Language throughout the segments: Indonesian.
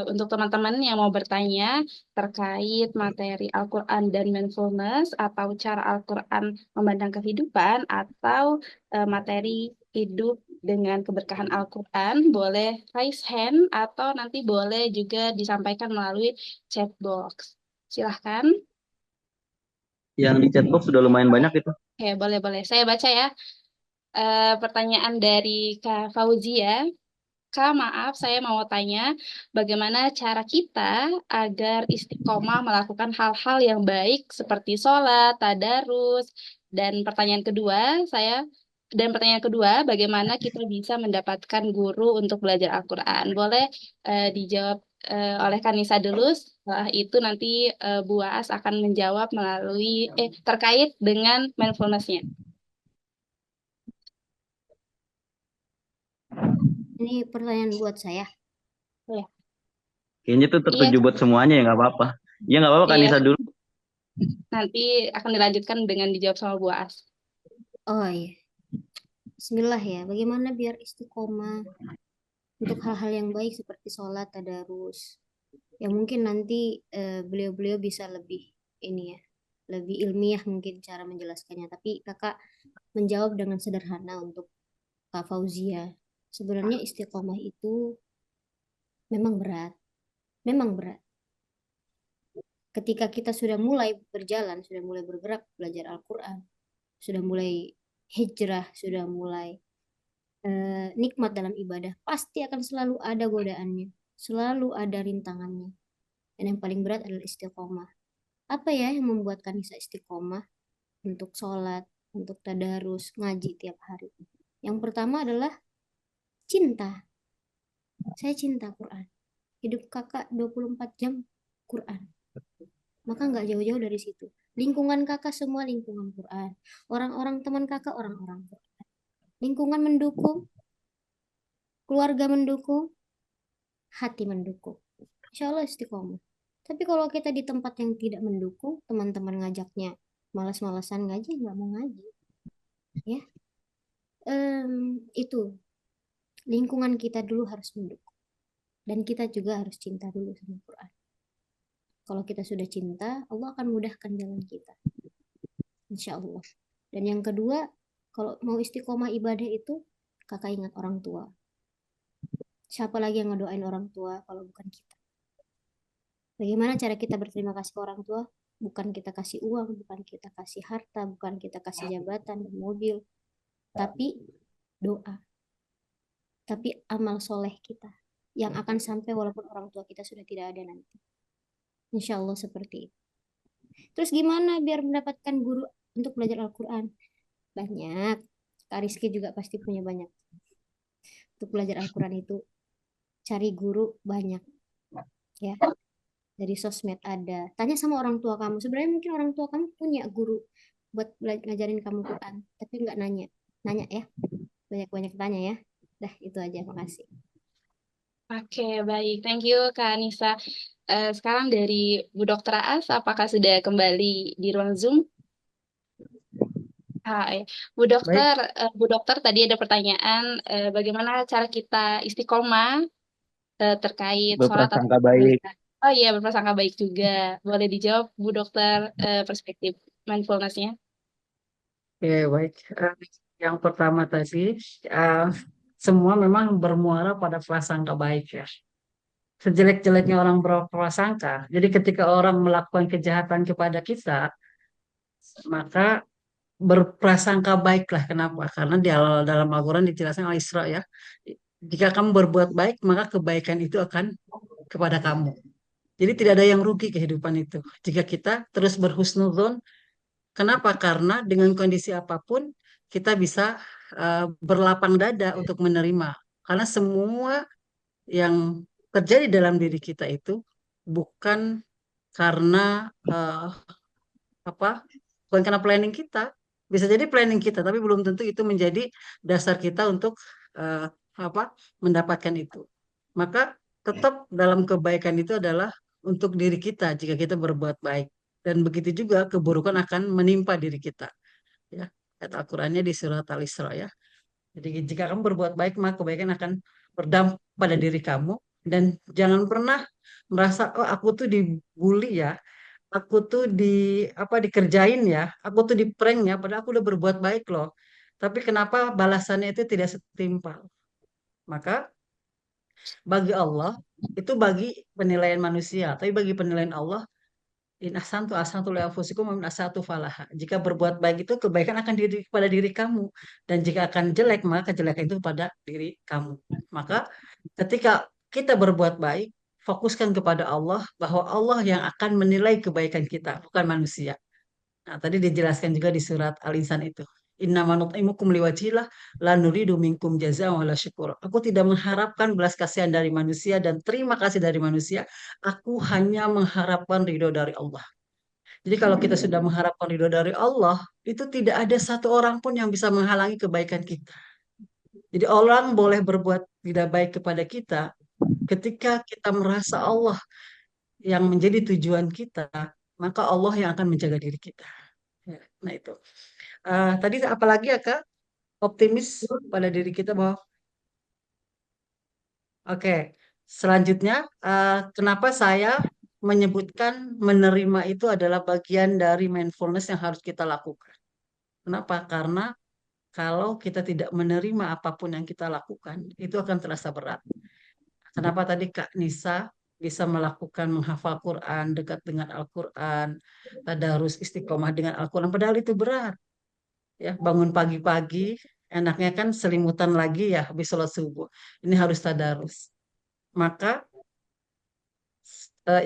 Untuk teman-teman yang mau bertanya terkait materi Al-Quran dan mindfulness atau cara Al-Quran memandang kehidupan atau materi hidup dengan keberkahan Al-Quran, boleh raise hand atau nanti boleh juga disampaikan melalui chat box. Silahkan. Yang di chatbox sudah lumayan banyak itu. Oke, boleh-boleh. Saya baca ya. Pertanyaan dari Kak Fauzia. Kak, maaf, saya mau tanya, bagaimana cara kita agar istiqomah melakukan hal-hal yang baik seperti sholat, tadarus, dan pertanyaan kedua, saya pertanyaan kedua, bagaimana kita bisa mendapatkan guru untuk belajar Al-Quran? Boleh dijawab oleh Kanisa dulu, setelah itu nanti Bu Waas akan menjawab melalui terkait dengan mindfulness-nya. Ini pertanyaan buat saya. Ya. Kayaknya tuh Iya, tertuju buat semuanya ya, nggak apa-apa. Ya nggak apa-apa, iya. Kanisa dulu. Nanti akan dilanjutkan dengan dijawab sama Bu As. Oh iya, Bismillah ya. Bagaimana biar istiqomah untuk hal-hal yang baik seperti sholat, tadarus. Ya mungkin nanti beliau-beliau bisa lebih ini ya, lebih ilmiah mungkin cara menjelaskannya. Tapi kakak menjawab dengan sederhana untuk Kak Fauzia. Sebenarnya istiqomah itu memang berat, memang berat. Ketika kita sudah mulai berjalan, sudah mulai bergerak belajar Al-Quran, sudah mulai hijrah, sudah mulai nikmat dalam ibadah, pasti akan selalu ada godaannya, selalu ada rintangannya. Dan yang paling berat adalah istiqomah. Apa ya yang membuat Kanisa istiqomah untuk sholat, untuk tadarus, ngaji tiap hari? Yang pertama adalah cinta. Saya cinta Quran. Hidup kakak 24 jam Quran. Maka nggak jauh-jauh dari situ. Lingkungan kakak semua lingkungan Quran. Orang-orang teman kakak orang-orang Quran. Lingkungan mendukung, keluarga mendukung, hati mendukung. Insya Allah istiqomah. Tapi kalau kita di tempat yang tidak mendukung, teman-teman ngajaknya malas-malasan ngaji, nggak mau ngaji. Ya, itu lingkungan kita dulu harus mendukung. Dan kita juga harus cinta dulu sama Quran. Kalau kita sudah cinta, Allah akan mudahkan jalan kita. Insya Allah. Dan yang kedua, kalau mau istiqomah ibadah itu, kakak ingat orang tua. Siapa lagi yang ngedoain orang tua kalau bukan kita? Bagaimana cara kita berterima kasih ke orang tua? Bukan kita kasih uang, bukan kita kasih harta, bukan kita kasih jabatan dan mobil, tapi doa, tapi amal soleh kita yang akan sampai walaupun orang tua kita sudah tidak ada nanti. Insya Allah seperti itu. Terus gimana biar mendapatkan guru untuk belajar Al-Quran? Banyak. Kak Rizky juga pasti punya banyak. Untuk belajar Al-Quran itu cari guru banyak ya. Dari sosmed ada. Tanya sama orang tua kamu. Sebenarnya mungkin orang tua kamu punya guru buat ngajarin kamu Quran, tapi nggak nanya. Nanya ya. Banyak-banyak tanya ya. Dah, itu aja. Makasih. Oke, baik. Thank you, Kak Anissa. Sekarang dari Bu Dokter Aas, apakah sudah kembali di ruang Zoom? Hai, Bu Baik, Dokter, Bu Dokter tadi ada pertanyaan, bagaimana cara kita istiqomah terkait sholat atau Berprasangka baik. puasa? Oh iya, berprasangka baik juga. Boleh dijawab, Bu Dokter, perspektif mindfulness-nya? ya baik. Yang pertama tadi, eh, semua memang bermuara pada prasangka baik ya. Sejelek-jeleknya orang berprasangka. Jadi ketika orang melakukan kejahatan kepada kita, maka berprasangka baiklah. Kenapa? Karena di dalam Al-Quran dijelaskan Al-Isra ya. Jika kamu berbuat baik, maka kebaikan itu akan kepada kamu. Jadi tidak ada yang rugi kehidupan itu. Jika kita terus berhusnuzon. Kenapa? Karena dengan kondisi apapun kita bisa berlapang dada untuk menerima. Karena semua yang terjadi dalam diri kita itu bukan karena apa? Bukan karena planning kita. Bisa jadi planning kita, tapi belum tentu itu menjadi dasar kita untuk eh, apa? Mendapatkan itu. Maka tetap dalam kebaikan itu adalah untuk diri kita jika kita berbuat baik. Dan begitu juga keburukan akan menimpa diri kita ya. Ayat Al-Qur'annya di surat Al-Isra ya. Jadi jika kamu berbuat baik maka kebaikan akan berdampak pada diri kamu. Dan jangan pernah merasa, oh aku tuh dibully ya, aku tuh dikerjain ya, aku tuh di prank ya, padahal aku udah berbuat baik loh. Tapi kenapa balasannya itu tidak setimpal? Maka bagi Allah itu bagi penilaian manusia, tapi bagi penilaian Allah, in ahsantu ahsantu li anfusikum wa in asatu falaha. Jika berbuat baik itu kebaikan akan pada diri kamu, dan jika akan jelek maka kejelekan itu pada diri kamu. Maka ketika kita berbuat baik, fokuskan kepada Allah bahwa Allah yang akan menilai kebaikan kita, bukan manusia. Nah, tadi dijelaskan juga di surat Al-Insan itu. Innama nut'imukum liwajhillah la nuridu minkum jazaa'an wala syukur. Aku tidak mengharapkan belas kasihan dari manusia dan terima kasih dari manusia. Aku hanya mengharapkan ridho dari Allah. Jadi kalau kita sudah mengharapkan ridho dari Allah, itu tidak ada satu orang pun yang bisa menghalangi kebaikan kita. Jadi orang boleh berbuat tidak baik kepada kita ketika kita merasa Allah yang menjadi tujuan kita, maka Allah yang akan menjaga diri kita. Ya, nah itu. Tadi apalagi ya Kak? Optimis pada diri kita bahwa oke. Selanjutnya, kenapa saya menyebutkan menerima itu adalah bagian dari mindfulness yang harus kita lakukan. Kenapa? Karena kalau kita tidak menerima apapun yang kita lakukan, itu akan terasa berat. Kenapa tadi Kak Nisa bisa melakukan menghafal Quran, dekat dengan Al-Quran, tadarus istiqomah dengan Al-Quran, padahal itu berat. Ya, bangun pagi-pagi, enaknya kan selimutan lagi ya habis sholat subuh. Ini harus tadarus. Maka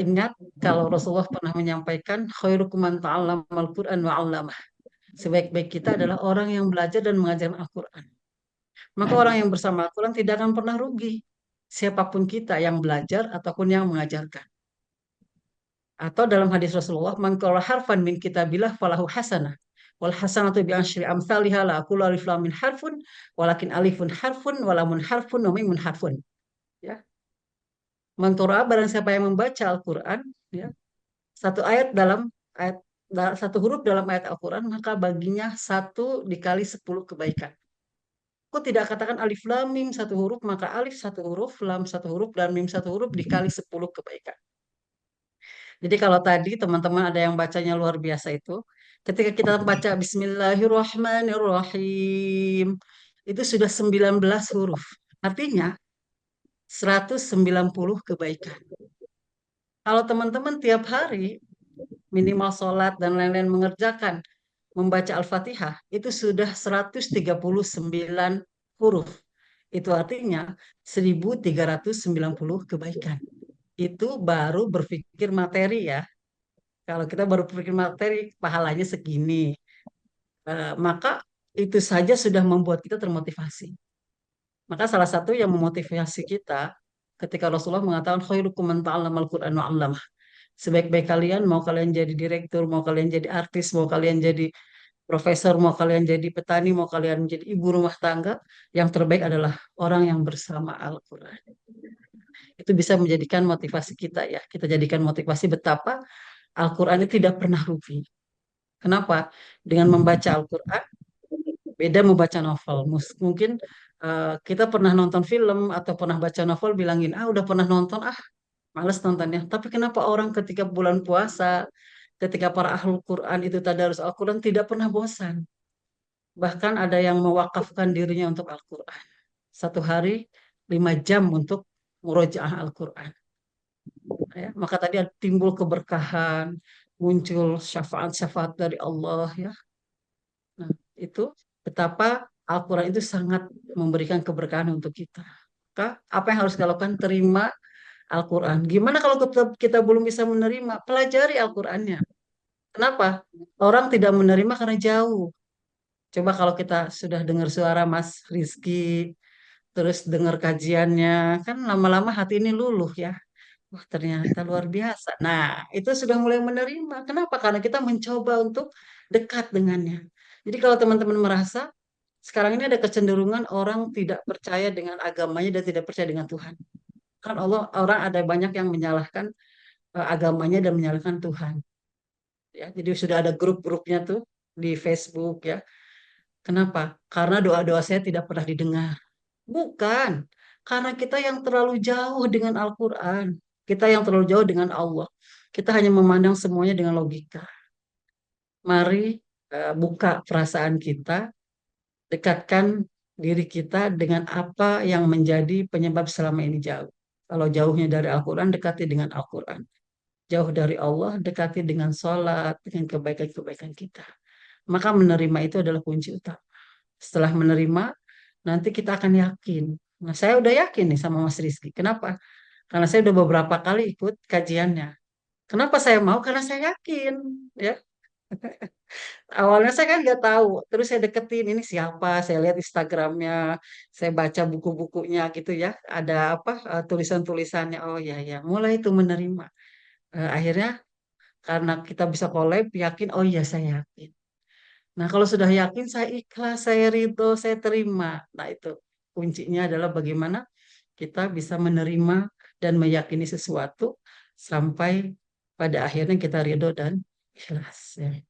ingat kalau Rasulullah pernah menyampaikan khairukum man ta'allamal Qur'an wa 'allamah. Sebaik-baik kita adalah orang yang belajar dan mengajarkan Al-Quran. Maka orang yang bersama Al-Quran tidak akan pernah rugi. Siapapun kita yang belajar ataupun yang mengajarkan. Atau dalam hadis Rasulullah, man qara harfan min kitabillah falahu hasanah. Wal hasanatu bi asyri amsalihha la aqulu alif lam min harfun walakin alifun harfun walamun harfun wa mimun harfun. Ya. Man qara barang siapa yang membaca Al-Qur'an, ya, satu ayat dalam ayat satu huruf dalam ayat Al-Qur'an, maka baginya 1 dikali 10 kebaikan. Aku tidak katakan alif lam mim satu huruf, maka alif satu huruf, lam satu huruf, dan mim satu huruf dikali 10 kebaikan. Jadi kalau tadi teman-teman ada yang bacanya luar biasa itu, ketika kita baca Bismillahirrahmanirrahim, itu sudah 19 huruf. Artinya 190 kebaikan. Kalau teman-teman tiap hari minimal sholat dan lain-lain mengerjakan membaca Al-Fatihah, itu sudah 139 huruf. Itu artinya 1390 kebaikan. Itu baru berpikir materi ya. Kalau kita baru berpikir materi, pahalanya segini. Maka itu saja sudah membuat kita termotivasi. Maka salah satu yang memotivasi kita ketika Rasulullah mengatakan khairukum man ta'allamal Qur'an wa 'allamah. Sebaik-baik kalian, mau kalian jadi direktur, mau kalian jadi artis, mau kalian jadi profesor, mau kalian jadi petani, mau kalian jadi ibu rumah tangga, yang terbaik adalah orang yang bersama Al-Quran. Itu bisa menjadikan motivasi kita ya. Kita jadikan motivasi betapa Al-Quran itu tidak pernah rugi. Kenapa? Dengan membaca Al-Quran, beda membaca novel. Mungkin kita pernah nonton film atau pernah baca novel, bilangin, udah pernah nonton, males nontonnya. Tapi kenapa orang ketika bulan puasa, ketika para ahlul Quran itu tadarus Al-Quran tidak pernah bosan. Bahkan ada yang mewakafkan dirinya untuk Al-Quran. Satu hari 5 jam untuk murojaah Al-Quran. Ya, maka tadi timbul keberkahan, muncul syafaat-syafaat dari Allah ya. Nah, itu betapa Al-Quran itu sangat memberikan keberkahan untuk kita. Maka apa yang harus kita lakukan? Terima Al-Quran. Gimana kalau kita belum bisa menerima? Pelajari Al-Qurannya. Kenapa? Orang tidak menerima karena jauh. Coba kalau kita sudah dengar suara Mas Rizky, terus dengar kajiannya, kan lama-lama hati ini luluh ya. Wah, ternyata luar biasa. Nah, itu sudah mulai menerima. Kenapa? Karena kita mencoba untuk dekat dengannya. Jadi kalau teman-teman merasa sekarang ini ada kecenderungan orang tidak percaya dengan agamanya dan tidak percaya dengan Tuhan. Kan orang ada banyak yang menyalahkan agamanya dan menyalahkan Tuhan. Ya, jadi sudah ada grup-grupnya tuh di Facebook ya. Kenapa? Karena doa-doa saya tidak pernah didengar. Bukan. Karena kita yang terlalu jauh dengan Al-Quran. Kita yang terlalu jauh dengan Allah. Kita hanya memandang semuanya dengan logika. Mari buka perasaan kita, dekatkan diri kita dengan apa yang menjadi penyebab selama ini jauh. Kalau jauhnya dari Al-Quran, dekati dengan Al-Quran. Jauh dari Allah, dekati dengan sholat, dengan kebaikan-kebaikan kita. Maka menerima itu adalah kunci utama. Setelah menerima, nanti kita akan yakin. Nah, saya udah yakin nih sama Mas Rizky. Kenapa? Karena saya udah beberapa kali ikut kajiannya. Kenapa saya mau? Karena saya yakin. Ya, awalnya saya kan nggak tahu. Terus saya deketin ini siapa. Saya lihat Instagramnya, saya baca buku-bukunya gitu ya. Ada apa tulisan-tulisannya. Oh ya ya, mulai itu menerima. Akhirnya karena kita bisa collab, yakin. Oh iya saya yakin. Nah, kalau sudah yakin, saya ikhlas, saya ridho, saya terima. Nah, itu kuncinya adalah bagaimana kita bisa menerima dan meyakini sesuatu sampai pada akhirnya kita ridho dan ikhlas. Ya.